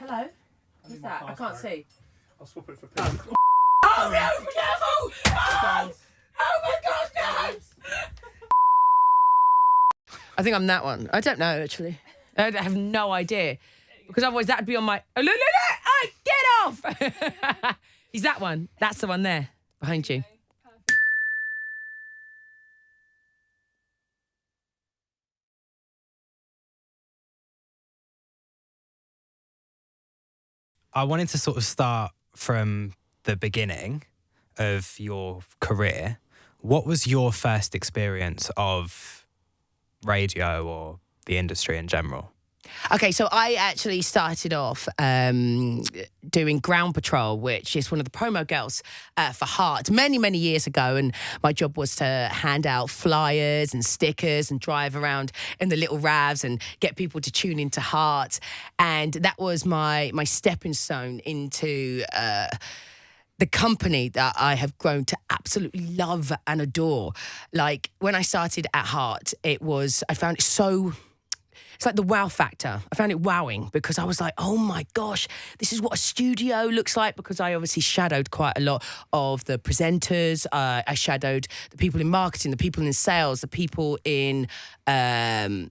Hello? Who's that? I can't see. I'll swap it for pink. Oh no, be careful! Oh! Oh my God, no! I think I'm that one. I don't know, actually. I have no idea. Because otherwise that'd be on my... Oh, look, oh, get off! He's that one. That's the one there, behind you. I wanted to sort of start from the beginning of your career. What was your first experience of radio or the industry in general? Okay, so I actually started off doing ground patrol, which is one of the promo girls for Heart many, many years ago. And my job was to hand out flyers and stickers and drive around in the little RAVs and get people to tune into Heart. And that was my stepping stone into the company that I have grown to absolutely love and adore. Like when I started at Heart, I found it so... It's like the wow factor. I found it wowing because I was like, oh my gosh, this is what a studio looks like, because I obviously shadowed quite a lot of the presenters. I shadowed the people in marketing, the people in sales, the people in the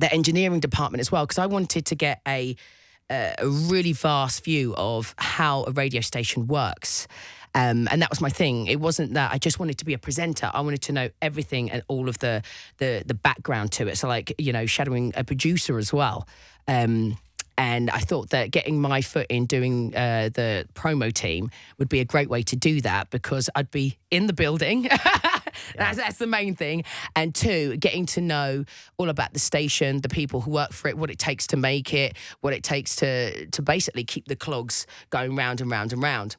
engineering department as well, because I wanted to get a really vast view of how a radio station works. And that was my thing. It wasn't that I just wanted to be a presenter. I wanted to know everything and all of the background to it. So like, shadowing a producer as well. And I thought that getting my foot in doing the promo team would be a great way to do that, because I'd be in the building. That's the main thing. And two, getting to know all about the station, the people who work for it, what it takes to make it, what it takes to basically keep the clogs going round and round and round.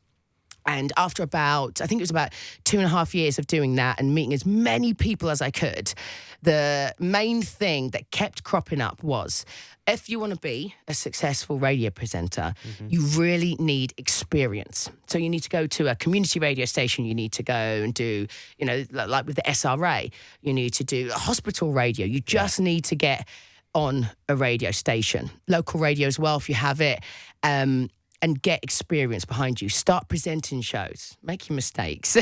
And after I think it was about 2.5 years of doing that and meeting as many people as I could, the main thing that kept cropping up was, if you want to be a successful radio presenter, you really need experience. So you need to go to a community radio station. You need to go and do, like with the SRA, you need to do a hospital radio. You just need to get on a radio station, local radio as well, if you have it. And get experience behind you. Start presenting shows. Make your mistakes.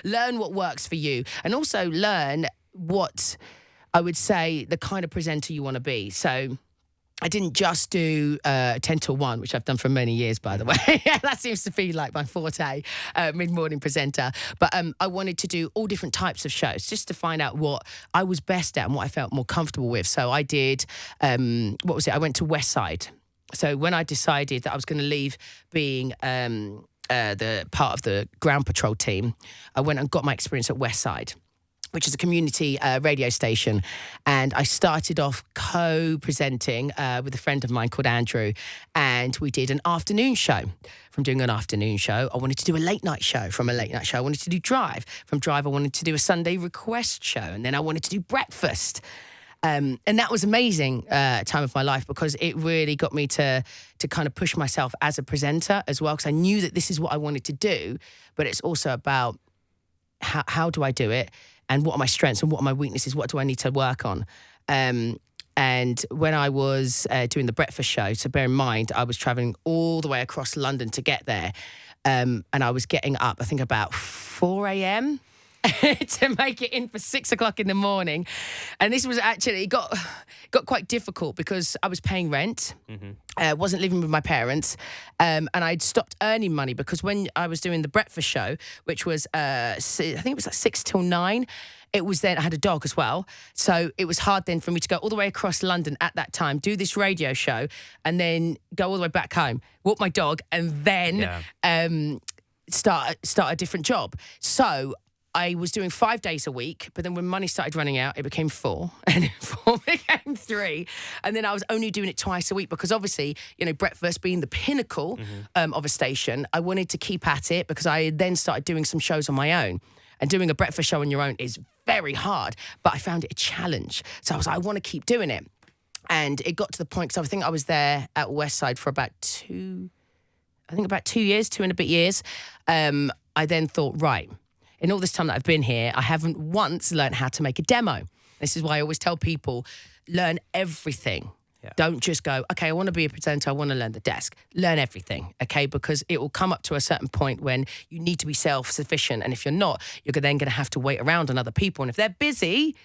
Learn what works for you. And also learn what, I would say, the kind of presenter you want to be. So I didn't just do 10 till 1, which I've done for many years, by the way. That seems to be like my forte, mid-morning presenter. But I wanted to do all different types of shows just to find out what I was best at and what I felt more comfortable with. So I did, I went to West Side. So when I decided that I was going to leave being the part of the ground patrol team, I went and got my experience at West Side, which is a community radio station. And I started off co-presenting with a friend of mine called Andrew. And we did an afternoon show. From doing an afternoon show, I wanted to do a late night show. From a late night show, I wanted to do Drive. From Drive, I wanted to do a Sunday request show. And then I wanted to do breakfast. And that was amazing time of my life, because it really got me to kind of push myself as a presenter as well, because I knew that this is what I wanted to do, but it's also about how do I do it, and what are my strengths and what are my weaknesses, what do I need to work on. And when I was doing the breakfast show, so bear in mind, I was travelling all the way across London to get there, and I was getting up, I think about 4 a.m., to make it in for 6 o'clock in the morning. And this was actually got quite difficult because I was paying rent, wasn't living with my parents, and I'd stopped earning money because when I was doing the breakfast show, which was I think it was like 6 till 9, it was then, I had a dog as well, so it was hard then for me to go all the way across London at that time, do this radio show, and then go all the way back home, walk my dog, and then start a different job. So I was doing 5 days a week, but then when money started running out, it became 4, and 4 became 3. And then I was only doing it twice a week because obviously, breakfast being the pinnacle of a station, I wanted to keep at it because I then started doing some shows on my own. And doing a breakfast show on your own is very hard, but I found it a challenge. So I was like, I want to keep doing it. And it got to the point, because I think I was there at West Side for about 2 years, 2 and a bit years. I then thought, right, in all this time that I've been here, I haven't once learned how to make a demo. This is why I always tell people, learn everything. Yeah. Don't just go, okay, I want to be a presenter, I want to learn the desk. Learn everything, okay? Because it will come up to a certain point when you need to be self-sufficient. And if you're not, you're then going to have to wait around on other people. And if they're busy,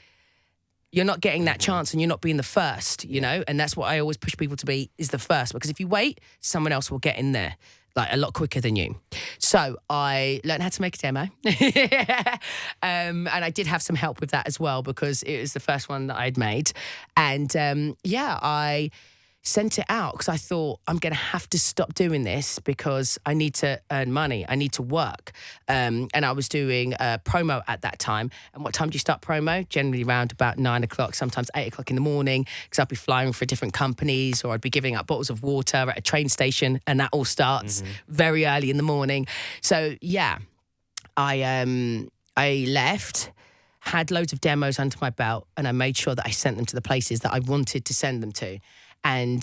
you're not getting that chance and you're not being the first, you know? And that's what I always push people to be, is the first. Because if you wait, someone else will get in there, like a lot quicker than you. So I learned how to make a demo. And I did have some help with that as well, because it was the first one that I'd made. And I sent it out because I thought, I'm going to have to stop doing this because I need to earn money. I need to work. And I was doing promo at that time. And what time do you start promo? Generally around about 9 o'clock, sometimes 8 o'clock in the morning, because I'd be flying for different companies, or I'd be giving out bottles of water at a train station, and that all starts very early in the morning. So yeah, I left, had loads of demos under my belt, and I made sure that I sent them to the places that I wanted to send them to. And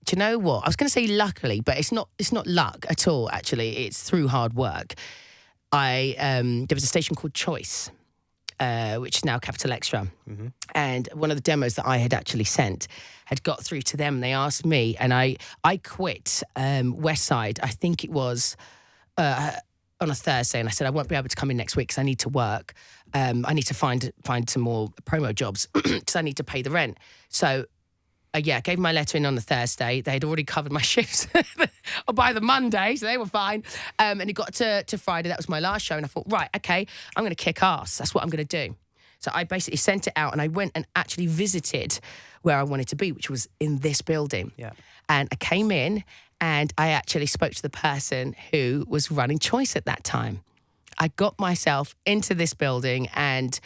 do you know what? I was going to say luckily, but it's not luck at all, actually. It's through hard work. There was a station called Choice, which is now Capital Extra. And one of the demos that I had actually sent had got through to them. They asked me, and I quit West Side, I think it was on a Thursday, and I said, I won't be able to come in next week because I need to work. I need to find some more promo jobs because I need to pay the rent. So I gave my letter in on the Thursday. They had already covered my shifts by the Monday, so they were fine. And it got to Friday. That was my last show. And I thought, right, okay, I'm going to kick ass. That's what I'm going to do. So I basically sent it out, and I went and actually visited where I wanted to be, which was in this building. Yeah. And I came in, and I actually spoke to the person who was running Choice at that time. I got myself into this building, and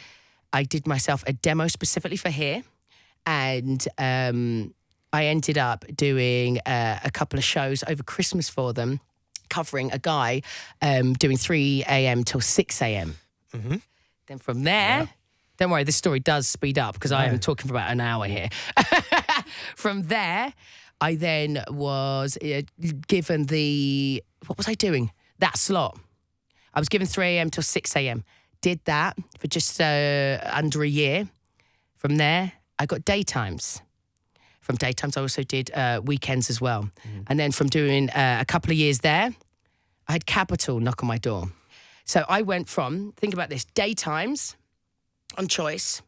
I did myself a demo specifically for here. And I ended up doing a couple of shows over Christmas for them, covering a guy doing 3 a.m. till 6 a.m. Then from there, don't worry, this story does speed up because I am talking for about an hour here. From there, I then was given what was I doing? That slot. I was given 3 a.m. till 6 a.m. Did that for just under a year. From there, I got daytimes. From daytimes, I also did weekends as well. And then from doing a couple of years there, I had Capital knock on my door. So I went from, think about this, daytimes on Choice,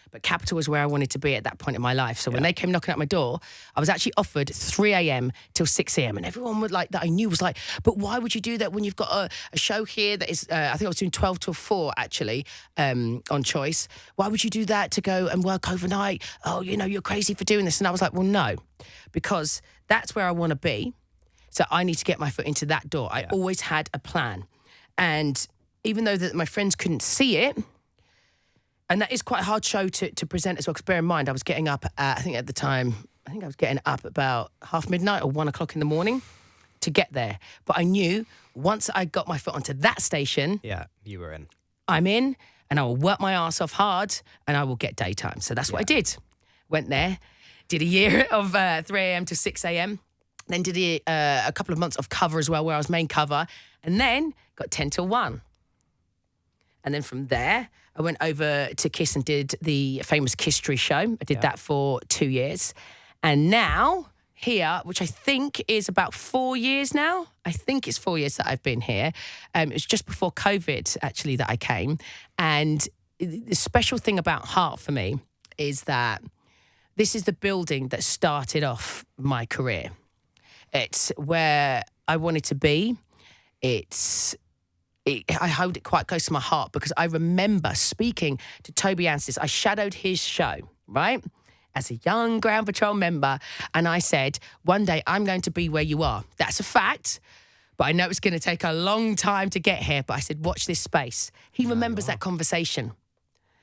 but Capital was where I wanted to be at that point in my life. So when they came knocking at my door, I was actually offered 3 a.m. till 6 a.m. And everyone would that I knew was like, but why would you do that when you've got a show here that is, I think I was doing 12 till 4 actually on Choice. Why would you do that to go and work overnight? Oh, you're crazy for doing this. And I was like, well, no, because that's where I want to be. So I need to get my foot into that door. I always had a plan. And even though that my friends couldn't see it, and that is quite a hard show to present as well, because bear in mind, I was getting up, I think at the time, I was getting up about midnight or 1 o'clock in the morning to get there. But I knew once I got my foot onto that station, you were in. I'm in, and I will work my ass off hard, and I will get daytime. So that's what I did. Went there, did a year of 3 a.m. to 6 a.m., then did a couple of months of cover as well, where I was main cover, and then got 10 till 1. And then from there, I went over to Kiss and did the famous Christie show. I did that for 2 years. And now, here, which I think is about 4 years now. I think it's 4 years that I've been here. It was just before COVID, actually, that I came. And the special thing about Heart for me is that this is the building that started off my career. It's where I wanted to be. I hold it quite close to my heart because I remember speaking to Toby Anstis. I shadowed his show, right, as a young Ground Patrol member. And I said, one day I'm going to be where you are. That's a fact, but I know it's going to take a long time to get here. But I said, watch this space. He remembers that conversation.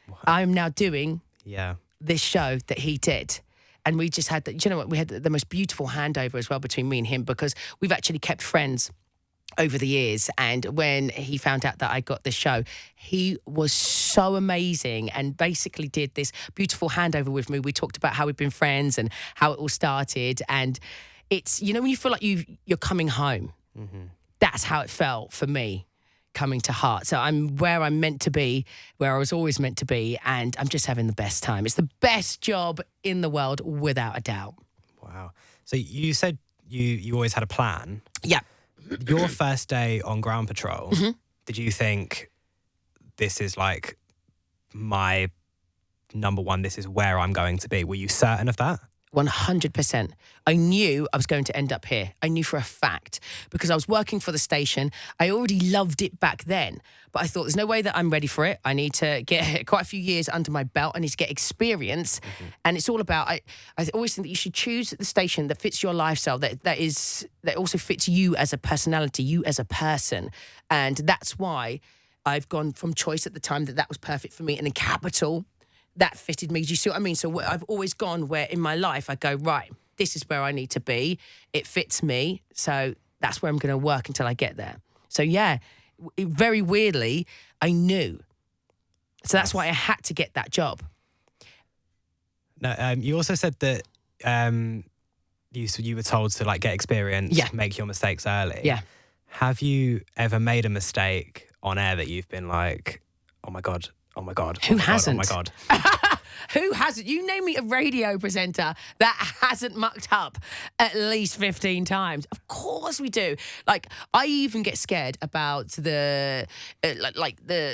Wow. I'm now doing this show that he did. And we just had, we had the most beautiful handover as well between me and him, because we've actually kept friends over the years. And when he found out that I got this show, he was so amazing and basically did this beautiful handover with me. We talked about how we've been friends and how it all started. And it's, when you feel like you're coming home, that's how it felt for me coming to Heart. So I'm where I'm meant to be, where I was always meant to be, and I'm just having the best time. It's the best job in the world, without a doubt. Wow. So you said you always had a plan. Yeah. Your first day on ground patrol, Mm-hmm. did you think this is like my number one, this is where I'm going to be? Were you certain of that? 100%. I knew I was going to end up here. I knew for a fact because I was working for the station. I already loved it back then, but I thought there's no way that I'm ready for it. I need to get quite a few years under my belt. I need to get experience. Mm-hmm. And it's all about, I always think that you should choose the station that fits your lifestyle, that also fits you as a personality, you as a person. And that's why I've gone from Choice at the time that was perfect for me. And then Capital, that fitted me. Do you see what I mean? So I've always gone where in my life I go, right, this is where I need to be. It fits me. So that's where I'm going to work until I get there. So yeah, very weirdly, I knew. So that's why I had to get that job. No, you also said that you were told to like get experience, make your mistakes early. Yeah. Have you ever made a mistake on air that you've been like, oh my God, who hasn't? Oh my God. Who hasn't? You name me a radio presenter that hasn't mucked up at least 15 times. Of course we do. Like, I even get scared about the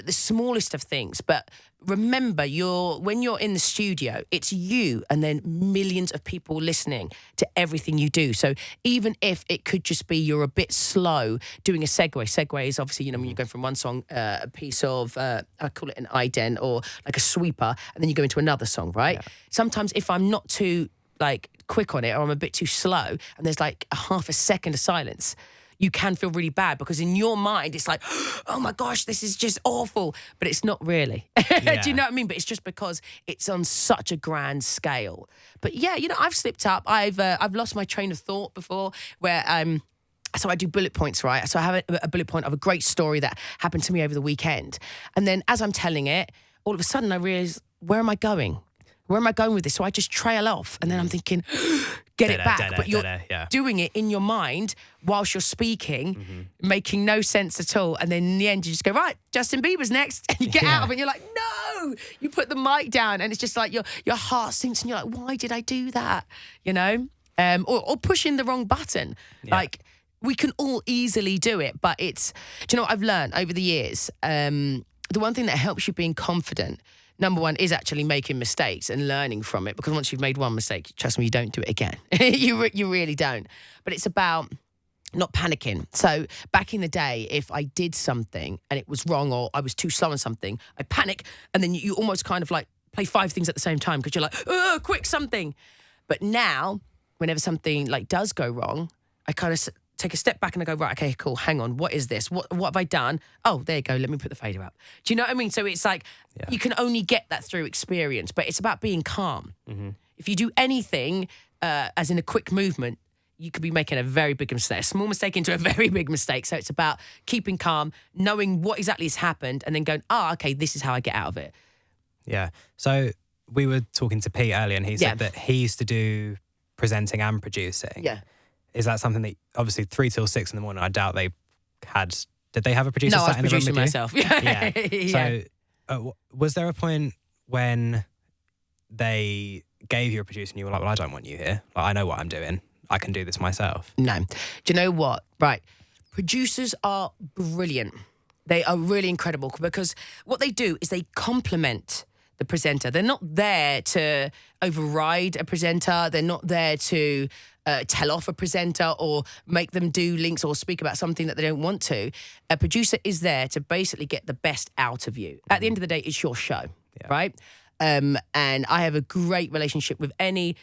smallest of things. But remember, when you're in the studio, it's you and then millions of people listening to everything you do. So even if it could just be you're a bit slow doing a segue. Segue is obviously, when you go from one song, a piece of, I call it an ident or like a sweeper, and then you go into another song, right? Yeah. Sometimes if I'm not too quick on it or I'm a bit too slow and there's like a half a second of silence, you can feel really bad because in your mind it's like, oh my gosh, this is just awful. But it's not really. Yeah. Do you know what I mean? But it's just because it's on such a grand scale. But yeah, I've slipped up. I've lost my train of thought before where so I do bullet points, right? So I have a bullet point of a great story that happened to me over the weekend. And then as I'm telling it, all of a sudden I realize, where am I going? Where am I going with this? So I just trail off and then I'm thinking, get it back. But you're doing it in your mind whilst you're speaking, making no sense at all. And then in the end, you just go, right, Justin Bieber's next. And you get out of it and you're like, no! You put the mic down and it's just like your heart sinks and you're like, why did I do that? Or pushing the wrong button. Yeah. Like, we can all easily do it, but do you know what I've learned over the years? The one thing that helps you being confident, number one, is actually making mistakes and learning from it. Because once you've made one mistake, trust me, you don't do it again. You really don't. But it's about not panicking. So back in the day, if I did something and it was wrong or I was too slow on something, I panic and then you almost kind of like play 5 things at the same time because you're like, oh, quick, something. But now, whenever something does go wrong, I kind of take a step back and I go, right, okay, cool, hang on, what is this? What have I done? Oh, there you go, let me put the fader up. Do you know what I mean? So it's like, you can only get that through experience, but it's about being calm. Mm-hmm. If you do anything, as in a quick movement, you could be making a very big mistake, a small mistake into a very big mistake. So it's about keeping calm, knowing what exactly has happened, and then going, okay, this is how I get out of it. Yeah. So we were talking to Pete earlier and he said that he used to do presenting and producing. Yeah. Is that something that, obviously 3 till 6 in the morning, I doubt they had, did they have a producer sat in the room with you? No, I was producing myself. Yeah. So was there a point when they gave you a producer and you were like, well, I don't want you here. Like, I know what I'm doing. I can do this myself. No. Do you know what? Right. Producers are brilliant. They are really incredible because what they do is they complement the presenter. They're not there to override a presenter. They're not there to tell off a presenter or make them do links or speak about something that they don't want to. A producer is there to basically get the best out of you. At the end of the day, it's your show, right? And I have a great relationship with any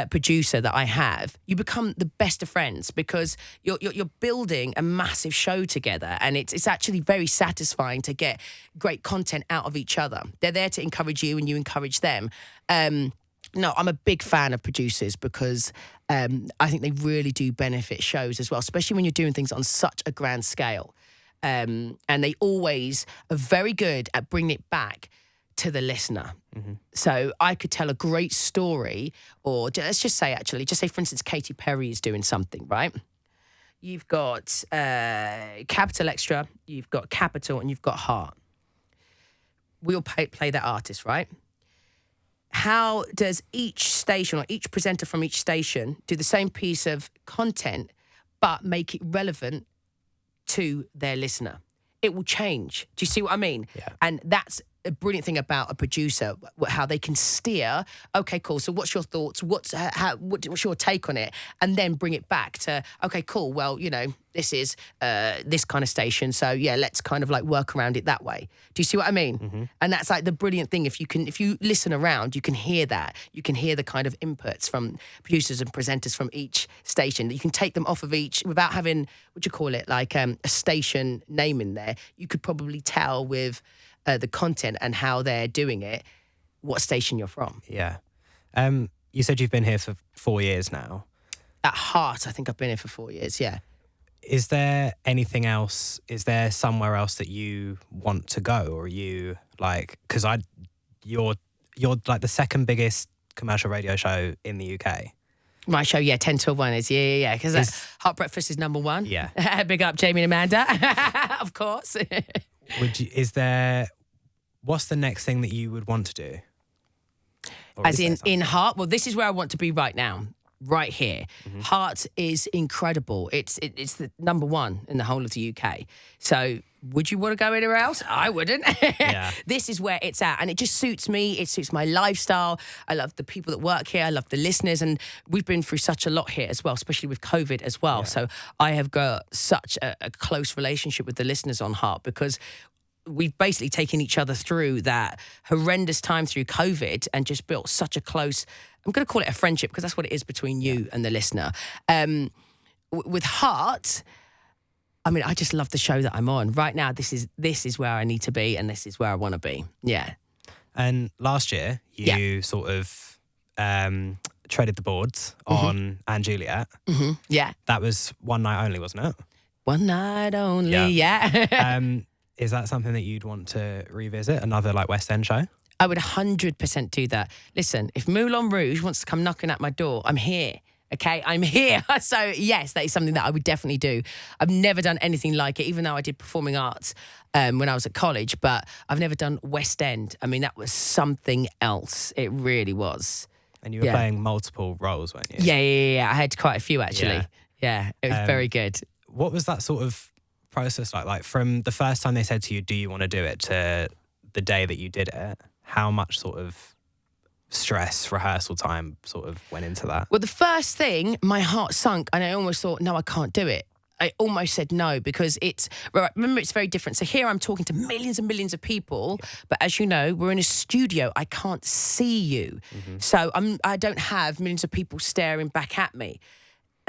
producer that I have. You become the best of friends because you're building a massive show together, and it's actually very satisfying to get great content out of each other. They're there to encourage you and you encourage them. No, I'm a big fan of producers because I think they really do benefit shows as well, especially when you're doing things on such a grand scale. And they always are very good at bringing it back to the listener. Mm-hmm. So I could tell a great story, or let's just say, for instance, Katy Perry is doing something, right? You've got Capital Extra, you've got Capital, and you've got Heart. We all play that artist, right? how does each station or each presenter from each station do the same piece of content but make it relevant to their listener? It will change. Do you see what I mean? Yeah. And that's a brilliant thing about a producer, how they can steer, okay, cool, so what's your thoughts? What's your take on it? And then bring it back to, okay, cool, well, you know, this is this kind of station, so yeah, let's kind of like work around it that way. Do you see what I mean? Mm-hmm. And that's like the brilliant thing. If you listen around, you can hear that. You can hear the kind of inputs from producers and presenters from each station. You can take them off of each without having, what do you call it, like a station name in there. You could probably tell with the content and how they're doing it, what station you're from. Yeah. You said you've been here for 4 years now. At heart, I think I've been here for 4 years, yeah. Is there anything else? Is there somewhere else that you want to go? Or are you like, because you're like the second biggest commercial radio show in the UK. My show, yeah, 10 till 1 is, yeah. Because Hot Breakfast is number one. Yeah. Big up Jamie and Amanda, of course. What's the next thing that you would want to do? Or As is there in Heart, well, this is where I want to be right now, right here. Mm-hmm. Heart is incredible. It's the number one in the whole of the UK. So would you want to go anywhere else? I wouldn't. Yeah. This is where it's at. And it just suits me. It suits my lifestyle. I love the people that work here. I love the listeners. And we've been through such a lot here as well, especially with COVID as well. Yeah. So I have got such a close relationship with the listeners on Heart because we've basically taken each other through that horrendous time through COVID and just built such a close, I'm going to call it a friendship because that's what it is between you and the listener. With Heart, I mean, I just love the show that I'm on. Right now, this is where I need to be and this is where I want to be. Yeah. And last year, you sort of treaded the boards on Anne Juliet. Mm-hmm. Yeah. That was one night only, wasn't it? One night only, yeah. Is that something that you'd want to revisit? Another like West End show? I would 100% do that. Listen, if Moulin Rouge wants to come knocking at my door, I'm here. Okay, I'm here. So yes, that is something that I would definitely do. I've never done anything like it, even though I did performing arts when I was at college, but I've never done West End. I mean, that was something else. It really was. And you were playing multiple roles, weren't you? Yeah. I had quite a few actually. Yeah, it was very good. What was that sort of process like from the first time they said to you, do you want to do it, to the day that you did it? How much sort of stress, rehearsal time sort of went into that? Well, the first thing, my heart sunk and I almost thought, no, I can't do it. I almost said no because remember, it's very different. So here I'm talking to millions and millions of people, but as you know, we're in a studio. I can't see you. Mm-hmm. So I don't have millions of people staring back at me.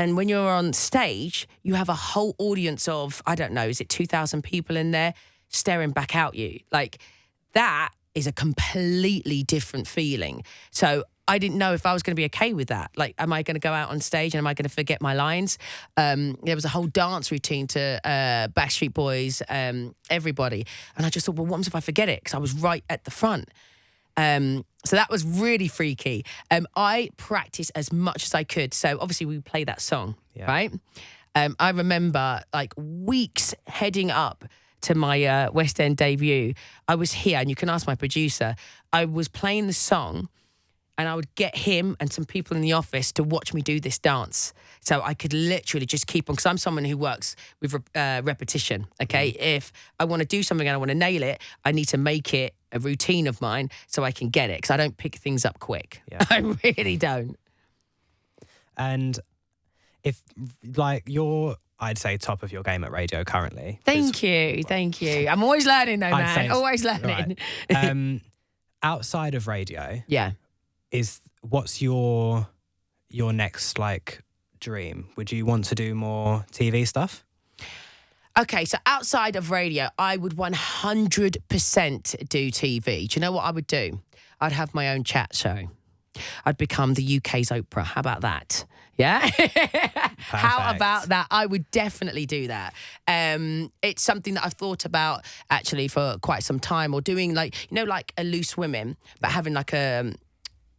And when you're on stage, you have a whole audience of, I don't know, is it 2,000 people in there staring back at you? Like, that is a completely different feeling. So I didn't know if I was going to be okay with that. Like, am I going to go out on stage and am I going to forget my lines? There was a whole dance routine to Backstreet Boys, everybody. And I just thought, well, what if I forget it? Because I was right at the front. So that was really freaky. I practiced as much as I could. So obviously we play that song, right? I remember like weeks heading up to my West End debut. I was here, and you can ask my producer. I was playing the song, and I would get him and some people in the office to watch me do this dance. So I could literally just keep on, because I'm someone who works with repetition, okay? If I want to do something and I want to nail it, I need to make it a routine of mine so I can get it, because I don't pick things up quick. Yeah. I really don't. And if, like, you're, I'd say, top of your game at radio currently. Thank you. I'm always learning though, man. Always learning. Right. Outside of radio, what's your next like dream? Would you want to do more TV stuff? Okay, so outside of radio, I would 100% do TV. Do you know what I would do? I'd have my own chat show. I'd become the UK's Oprah. How about that? Yeah? How about that? I would definitely do that. It's something that I've thought about actually for quite some time, or doing like, you know, like a Loose Women, but having like a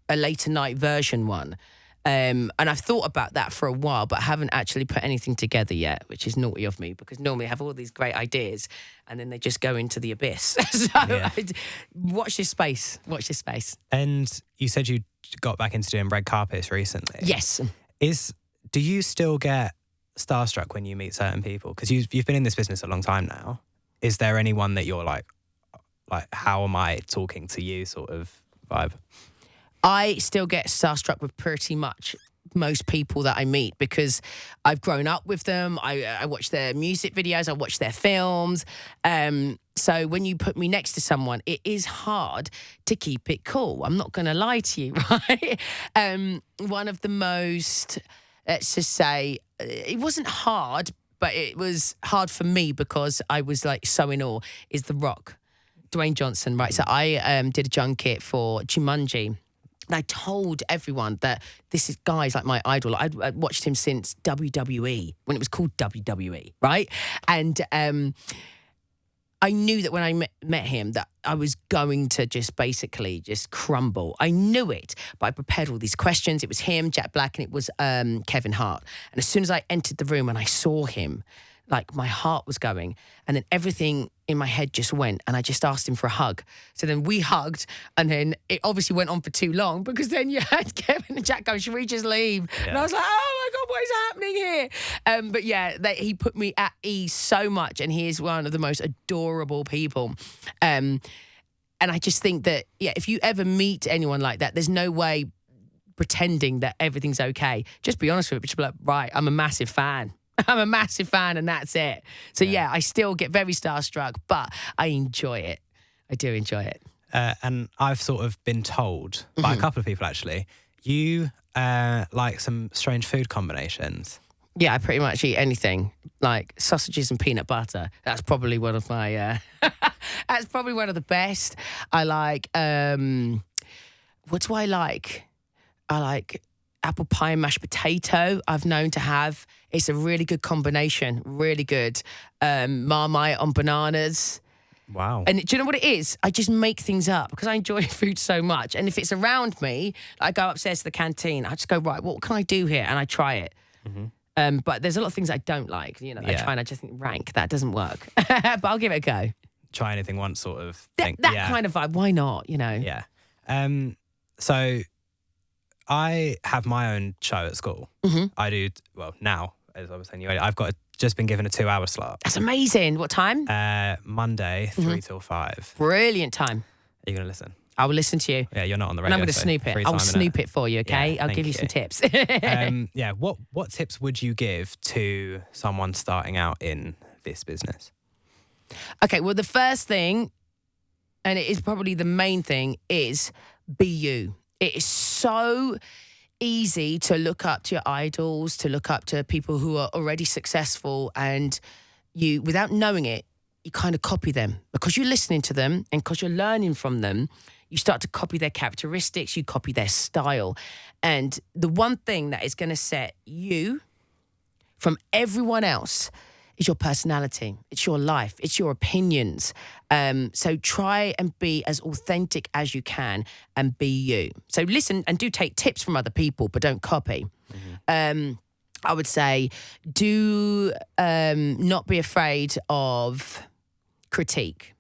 later night version one. And I've thought about that for a while, but haven't actually put anything together yet, which is naughty of me because normally I have all these great ideas and then they just go into the abyss. Watch this space. Watch this space. And you said you got back into doing red carpets recently. Yes. Do you still get starstruck when you meet certain people? Because you've been in this business a long time now. Is there anyone that you're like, how am I talking to you sort of vibe? I still get starstruck with pretty much most people that I meet because I've grown up with them. I watch their music videos. I watch their films. So when you put me next to someone, it is hard to keep it cool. I'm not going to lie to you, right? One of the most, let's just say, it wasn't hard, but it was hard for me because I was like so in awe, is The Rock, Dwayne Johnson, right? So I did a junket for Jumanji. And I told everyone that this guy's like my idol. I'd watched him since WWE, when it was called WWE, right? And I knew that when I met him that I was going to just basically just crumble. I knew it, but I prepared all these questions. It was him, Jack Black, and it was Kevin Hart. And as soon as I entered the room and I saw him, like my heart was going, and then everything in my head just went, and I just asked him for a hug. So then we hugged, and then it obviously went on for too long because then you had Kevin and Jack go, should we just leave? Yeah. And I was like, oh my God, what is happening here? But yeah, he put me at ease so much, and he is one of the most adorable people. And I just think that, yeah, if you ever meet anyone like that, there's no way pretending that everything's okay. Just be honest with it. Just be like, right, I'm a massive fan. I'm a massive fan and that's it. So yeah, I still get very starstruck, but I enjoy it. I do enjoy it. And I've sort of been told by a couple of people actually, you like some strange food combinations. Yeah, I pretty much eat anything, like sausages and peanut butter. That's probably one of my, that's probably one of the best. I like, what do I like? I like apple pie and mashed potato. I've known to have. It's a really good combination, really good. Marmite on bananas. Wow. And do you know what it is? I just make things up because I enjoy food so much. And if it's around me, I go upstairs to the canteen. I just go, right, what can I do here? And I try it. But there's a lot of things I don't like. You know, I try and I just think, rank, that doesn't work. But I'll give it a go. Try anything once sort of thing. That kind of vibe, why not, you know? Yeah. So I have my own show at school. I do, well, now, as I was saying, I've just been given a 2-hour slot. That's amazing. What time? Monday, 3 till 5. Brilliant time. Are you going to listen? I will listen to you. Yeah, you're not on the radio. And I'm going to snoop it. I'll snoop it for you, okay? Yeah, I'll give you some tips. Yeah, what tips would you give to someone starting out in this business? Okay, well, the first thing, and it is probably the main thing, is be you. It is so easy to look up to your idols, to look up to people who are already successful, and you, without knowing it, you kind of copy them. Because you're listening to them and because you're learning from them, you start to copy their characteristics, you copy their style. And the one thing that is going to set you from everyone else is your personality. It's your life. It's your opinions. So try and be as authentic as you can and be you. So listen and do take tips from other people, but don't copy. I would say do not be afraid of critique,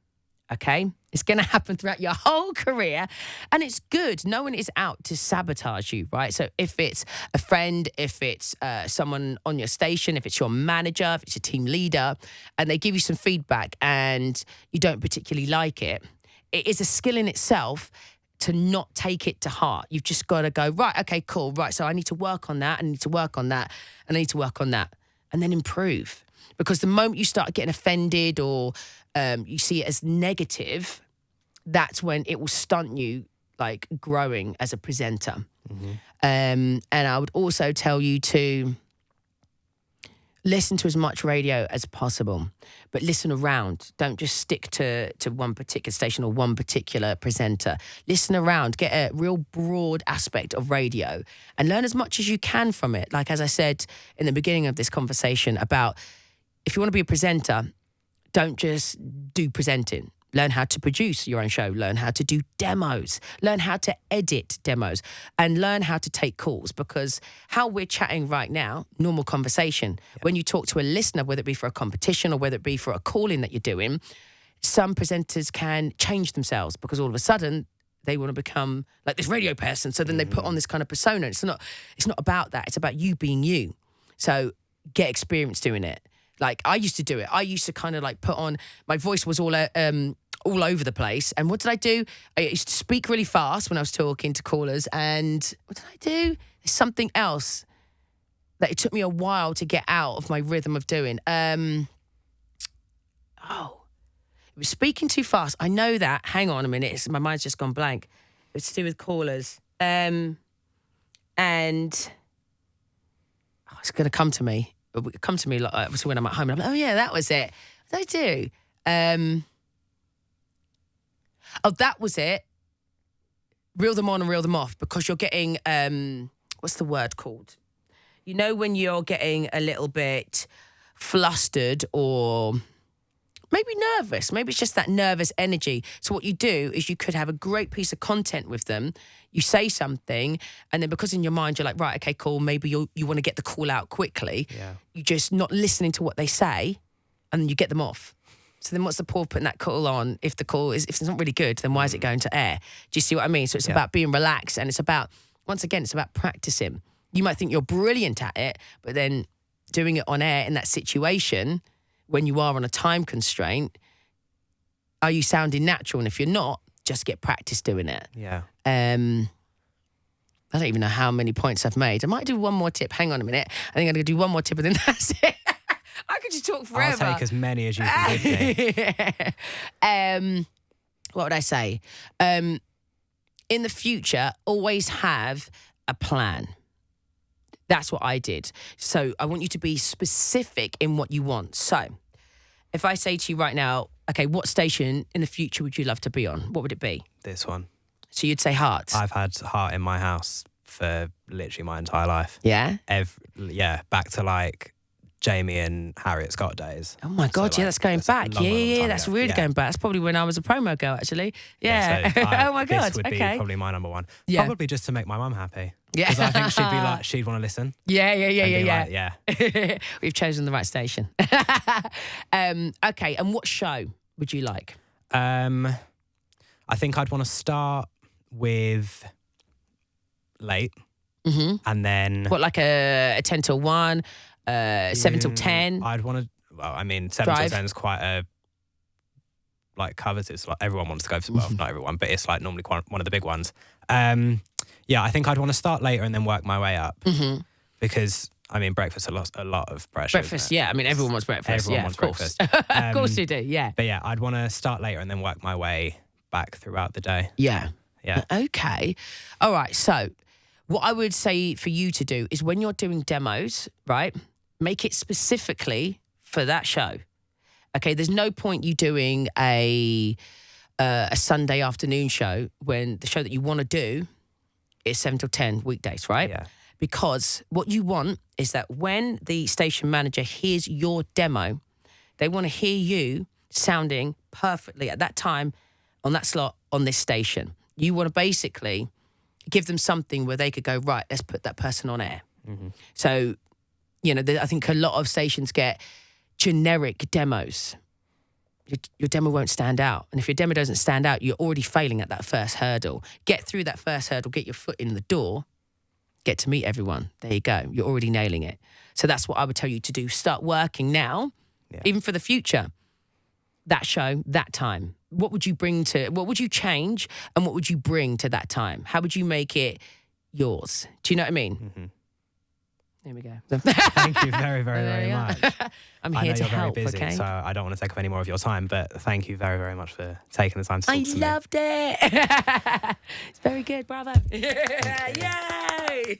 okay? It's going to happen throughout your whole career, and it's good. No one is out to sabotage you, right? So if it's a friend, if it's someone on your station, if it's your manager, if it's your team leader, and they give you some feedback and you don't particularly like it, it is a skill in itself to not take it to heart. You've just got to go, right, okay, cool, right, so I need to work on that, I need to work on that, and I need to work on that, and then improve. Because the moment you start getting offended or you see it as negative, that's when it will stunt you, like, growing as a presenter. And I would also tell you to listen to as much radio as possible, but listen around. Don't just stick to one particular station or one particular presenter. Listen around, get a real broad aspect of radio and learn as much as you can from it. Like, as I said in the beginning of this conversation about, if you want to be a presenter, don't just do presenting. Learn how to produce your own show. Learn how to do demos. Learn how to edit demos. And learn how to take calls. Because how we're chatting right now, normal conversation, when you talk to a listener, whether it be for a competition or whether it be for a call-in that you're doing, some presenters can change themselves because all of a sudden they want to become like this radio person. So then they put on this kind of persona. It's not about that. It's about you being you. So get experience doing it. Like I used to do it. I used to kind of like put on, my voice was all over the place. And what did I do? I used to speak really fast when I was talking to callers. And what did I do? There's something else that it took me a while to get out of my rhythm of doing. It was speaking too fast. I know that. Hang on a minute. My mind's just gone blank. It's to do with callers. And it's going to come to me. It would come to me like when I'm at home. And I'm like, oh, yeah, that was it. What did I do? That was it. Reel them on and reel them off because you're getting, what's the word called? You know when you're getting a little bit flustered or maybe nervous. Maybe it's just that nervous energy. So what you do is you could have a great piece of content with them. You say something, and then because in your mind you're like, right, okay, cool. Maybe you want to get the call out quickly. Yeah. You're just not listening to what they say, and then you get them off. So then what's the point of putting that call on if it's not really good, then why is it going to air? Do you see what I mean? So it's about being relaxed, and it's about, once again, it's about practicing. You might think you're brilliant at it, but then doing it on air in that situation, when you are on a time constraint, are you sounding natural? And if you're not, just get practice doing it. Yeah. I don't even know how many points I've made. I might do one more tip. Hang on a minute. I think I'm going to do one more tip and then that's it. I could just talk forever. I'll take as many as you can give me. What would I say? In the future, always have a plan. That's what I did. So I want you to be specific in what you want. So if I say to you right now, okay, what station in the future would you love to be on? What would it be? This one. So you'd say Heart. I've had Heart in my house for literally my entire life. Yeah? Back to like Jamie and Harriet Scott days. Oh my God, so, that's going back. Long That's ago. really going back. That's probably when I was a promo girl, actually. Yeah. So oh my God, this would be probably my number one. Yeah. Probably just to make my mum happy. Yeah. Because I think she'd want to listen. Yeah. Like, yeah. We've chosen the right station. Okay, and what show would you like? I think I'd want to start with late. Mm-hmm. And then... What, like a 10 till 1, 7 till 10? I'd want to... Well, I mean, 7 till 10 is quite a... Like, coveted. It's like everyone wants to go for... Well, not everyone, but it's like normally one of the big ones. Yeah, I think I'd want to start later and then work my way up. Mm-hmm. Because, I mean, breakfast a lot of pressure. Breakfast, yeah. I mean, everyone wants breakfast. Everyone yeah, wants of course. breakfast. Of course you do, yeah. But yeah, I'd want to start later and then work my way back throughout the day. Yeah. Yeah. Okay. All right, so what I would say for you to do is when you're doing demos, right, make it specifically for that show. Okay, there's no point you doing a Sunday afternoon show when the show that you want to do is 7 till 10 weekdays, right? Yeah. Because what you want is that when the station manager hears your demo, they want to hear you sounding perfectly at that time, on that slot, on this station. You want to basically give them something where they could go, right, let's put that person on air. Mm-hmm. So, you know, I think a lot of stations get generic demos. Your demo won't stand out. And if your demo doesn't stand out, you're already failing at that first hurdle. Get through that first hurdle, get your foot in the door, get to meet everyone. There you go. You're already nailing it. So that's what I would tell you to do. Start working now, even for the future. That show, that time. What would you change and what would you bring to that time? How would you make it yours? Do you know what I mean? Mm-hmm. There we go. Thank you very, very, very much. I'm here to help, very busy, okay? so I don't want to take up any more of your time, but thank you very, very much for taking the time to talk to me. I loved it. It's very good. Bravo. Yay!